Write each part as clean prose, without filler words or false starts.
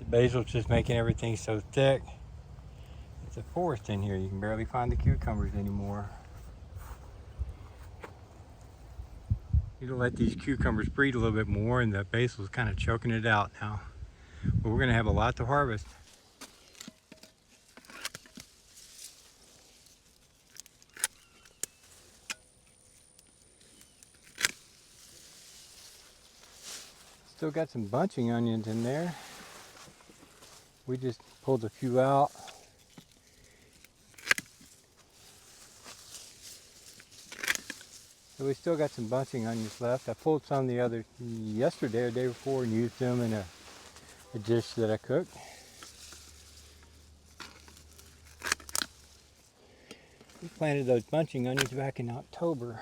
Basil's just making everything so thick. It's a forest in here. You can barely find the cucumbers anymore. Need to let these cucumbers breathe a little bit more, and the basil's kind of choking it out now. But we're going to have a lot to harvest. Still got some bunching onions in there. We just pulled a few out. So we still got some bunching onions left. I pulled some yesterday or day before and used them in a dish that I cooked. We planted those bunching onions back in October.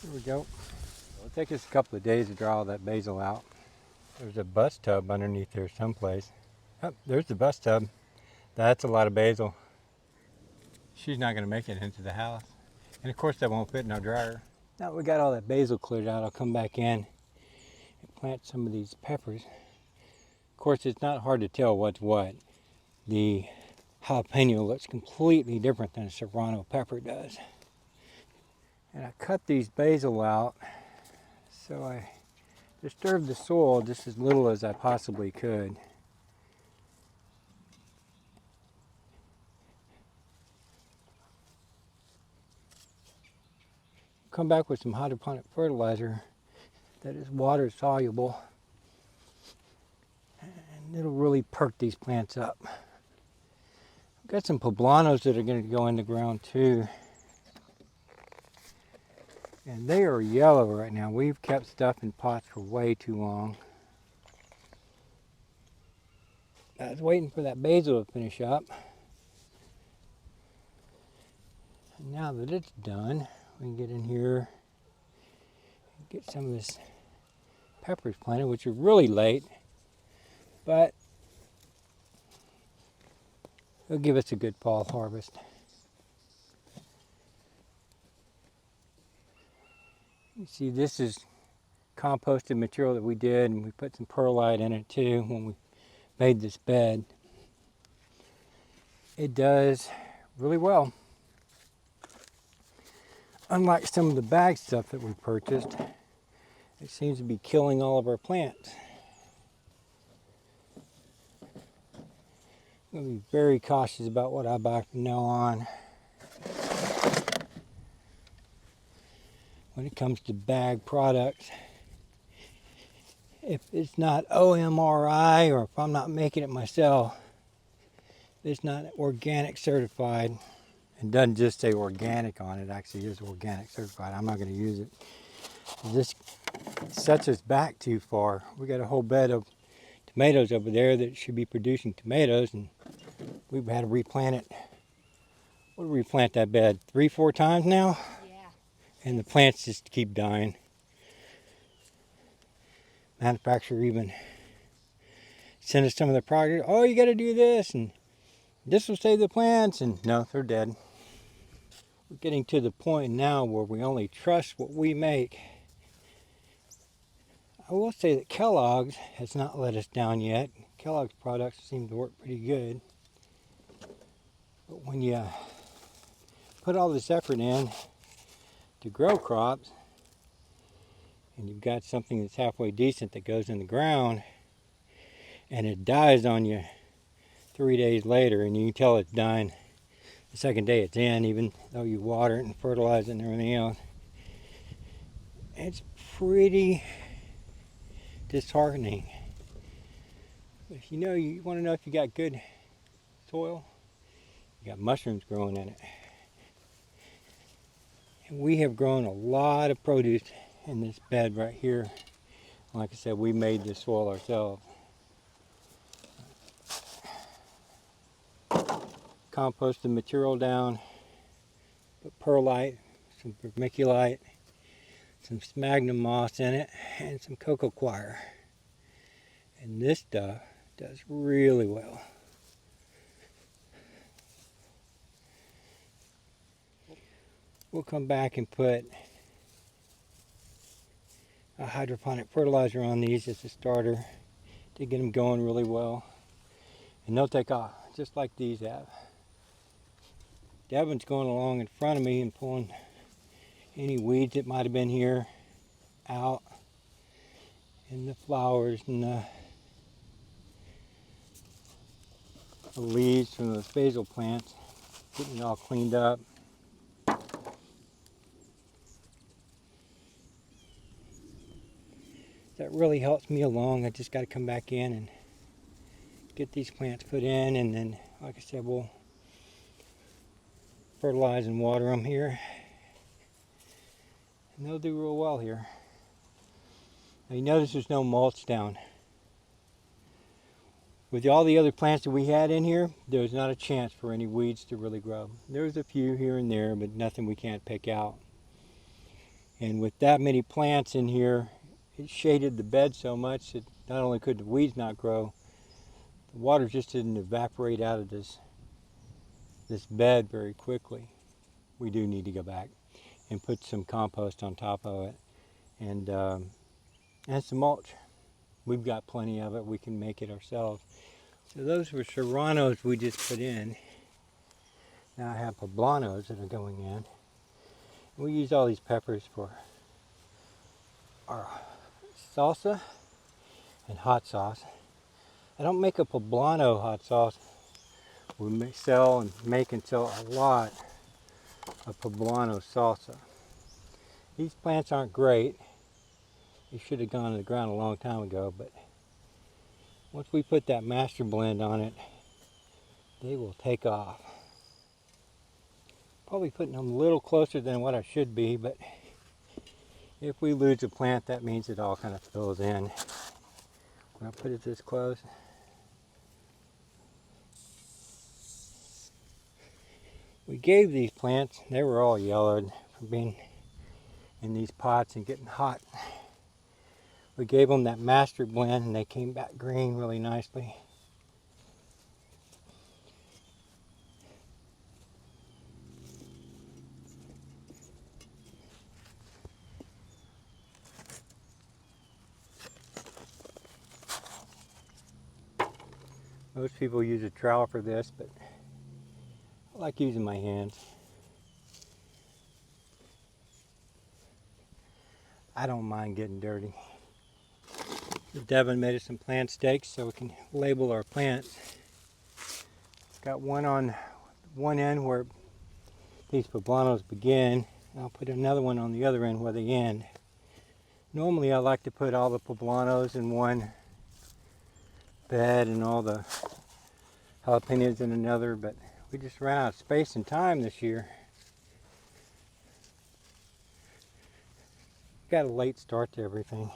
There we go. It'll take us a couple of days to draw all that basil out. There's a bus tub underneath there someplace. Oh, there's the bus tub. That's a lot of basil. She's not going to make it into the house. And of course that won't fit in our dryer. Now that we got all that basil cleared out, I'll come back in and plant some of these peppers. Of course, it's not hard to tell what's what. The jalapeno looks completely different than a serrano pepper does. And I cut these basil out, so I disturbed the soil just as little as I possibly could. Come back with some hydroponic fertilizer that is water soluble, and it'll really perk these plants up. I've got some poblanos that are going to go in the ground too. And they are yellow right now. We've kept stuff in pots for way too long. I was waiting for that basil to finish up. And now that it's done, we can get in here and get some of this peppers planted, which are really late, but it'll give us a good fall harvest. You see, this is composted material that we did, and we put some perlite in it too when we made this bed. It does really well. Unlike some of the bag stuff that we purchased, it seems to be killing all of our plants. I'm going to be very cautious about what I buy from now on when it comes to bag products. If it's not OMRI, or if I'm not making it myself, it's not organic certified. It doesn't just say organic on it, actually is organic certified. I'm not going to use it. This sets us back too far. We got a whole bed of tomatoes over there that should be producing tomatoes, and we've had to replant it. What did we replant that bed? 3-4 times now? Yeah. And the plants just keep dying. Manufacturer even sent us some of the product. Oh, you got to do this, and this will save the plants, and no, they're dead. We're getting to the point now where we only trust what we make. I will say that Kellogg's has not let us down yet. Kellogg's products seem to work pretty good. But when you put all this effort in to grow crops, and you've got something that's halfway decent that goes in the ground, and it dies on you 3 days later, and you can tell it's dying the second day it's in, even though you water it and fertilize it and everything else. It's pretty disheartening. But if you want to know if you got good soil, you got mushrooms growing in it. And we have grown a lot of produce in this bed right here. Like I said, we made this soil ourselves. Composted material down, put perlite, some vermiculite, some sphagnum moss in it, and some cocoa coir. And this stuff does really well. we'll come back and put a hydroponic fertilizer on these as a starter to get them going really well. And they'll take off, just like these have. Devin's going along in front of me and pulling any weeds that might have been here out, and the flowers and the leaves from those basil plants, getting it all cleaned up. That really helps me along. I just got to come back in and get these plants put in, and then, like I said, we'll fertilize and water them here, and they'll do real well here. Now you notice there's no mulch down. With all the other plants that we had in here, there was not a chance for any weeds to really grow. There's a few here and there, but nothing we can't pick out. And with that many plants in here, it shaded the bed so much that not only could the weeds not grow, the water just didn't evaporate out of this bed very quickly. We do need to go back and put some compost on top of it, and some mulch. We've got plenty of it. We can make it ourselves. So those were serranos we just put in. Now I have poblanos that are going in. We use all these peppers for our salsa and hot sauce. I don't make a poblano hot sauce. We sell and make and sell a lot of poblano salsa. These plants aren't great. They should have gone to the ground a long time ago, but once we put that master blend on it, they will take off. Probably putting them a little closer than what I should be, but if we lose a plant, that means it all kind of fills in. When I put it this close, we gave these plants, they were all yellowed from being in these pots and getting hot. We gave them that master blend and they came back green really nicely. Most people use a trowel for this, but I like using my hands. I don't mind getting dirty. Devin made us some plant stakes so we can label our plants. Got one on one end where these poblanos begin, and I'll put another one on the other end where they end. Normally I like to put all the poblanos in one bed and all the jalapenos in another, but we just ran out of space and time this year. Got a late start to everything.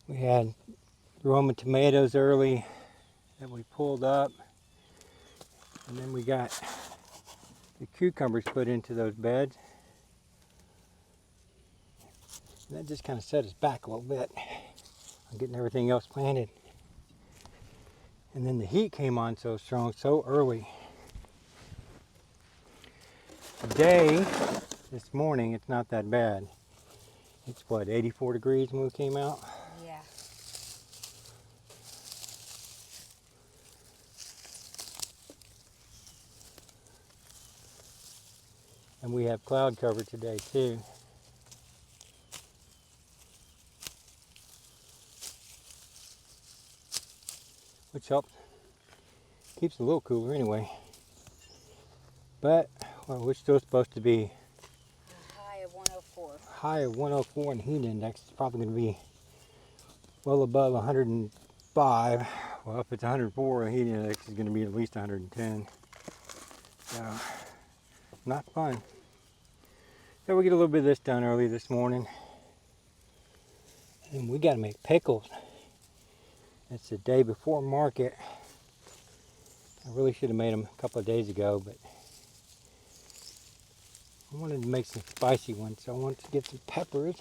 We had Roma tomatoes early that we pulled up, and then we got the cucumbers put into those beds. And that just kind of set us back a little bit on getting everything else planted. And then the heat came on so strong so early. Today, this morning, it's not that bad. It's what, 84 degrees when we came out? Yeah. And we have cloud cover today too. Which helps. Keeps it a little cooler anyway. But well, we're still supposed to be A high of 104. high of 104, and heat index is probably going to be well above 105. Well, if it's 104, the heat index is going to be at least 110. So, not fun. So we get a little bit of this done early this morning. And we got to make pickles. It's the day before market. I really should have made them a couple of days ago, but I wanted to make some spicy ones, so I wanted to get some peppers.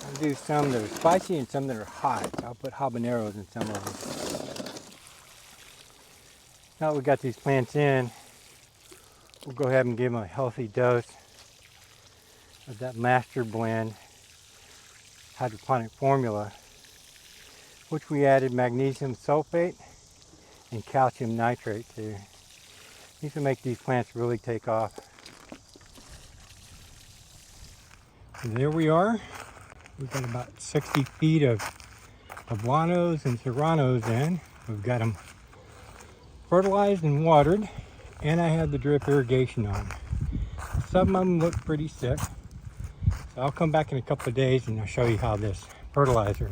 And do some that are spicy and some that are hot. I'll put habaneros in some of them. Now that we got these plants in, we'll go ahead and give them a healthy dose of that master blend hydroponic formula, which we added magnesium sulfate and calcium nitrate to. These will make these plants really take off. And there we are. We've got about 60 feet of Poblanos and Serranos in. We've got them fertilized and watered, and I have the drip irrigation on. Some of them look pretty sick. So I'll come back in a couple of days and I'll show you how this fertilizer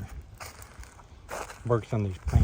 works on these plants.